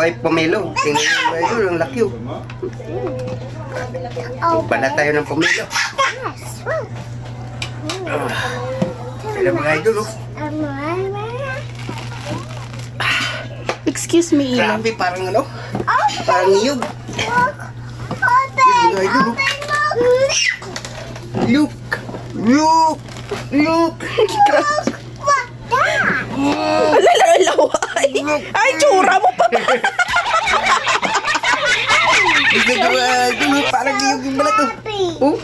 ay pomelo. Tingnan mo mga idol, ang laki oh. Balat tayo ng pomelo. Sila mga idol oh. Excuse me, Ilan. Grabe, parang ano? Parang niyog. Mga idol oh. Look! Look! Look! Alalaway. Ay, tsura mo pa. Parang niyog yung balat oh. Oh,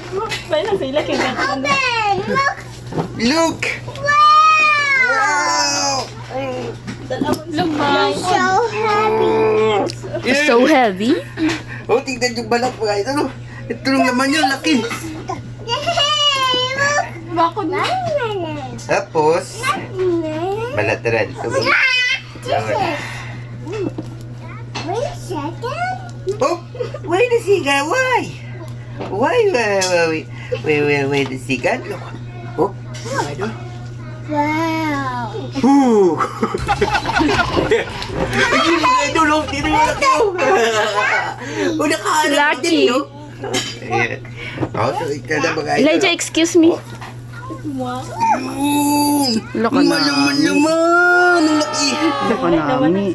look! Wow! So heavy. Oh, tignan yung balat mga idol oh. Ito yung laman yun, laki. Tapos, balat na rin. Oh, wait a second, why? Wait a second. Look. Oh, idol. Wow. Whew. Hindi mga idol, oh. Dito yung laki oh. Oh, nakahanap Lucky. din, no? Ayan. Oh, so ikaw na mga idol. Elijah, excuse me. Yun! Loko na. Malaman-laman! Ang laki! Loko namin.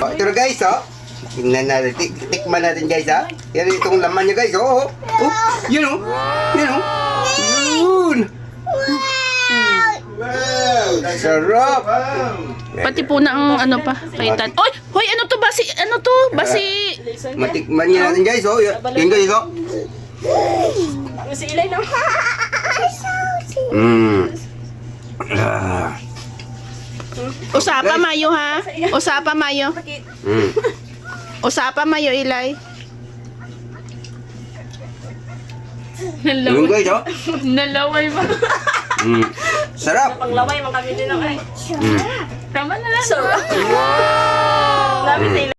Oh, ito na guys, oh. Tingnan natin. Tikman natin guys, ha. Yan itong laman niya guys, oh. Oh, yun oh. Yun oh. Yun! Wow! Sarap! Pati po na ang ano pa. Kaitan. Oy! Hoy! Ano to? Basi? Ano to? Basi? Matikman niya natin guys, oh. Yan guys, oh. Si Ilay na. Ah. Usapa mayo ha? Usapa mayo. Mm. Usapa mayo, Ilay. Yun guys, oh. Nalaway ba? Sarap! Panglaway, makabili ng ay. Mm. Tama na lang. Sarap. Dami sila.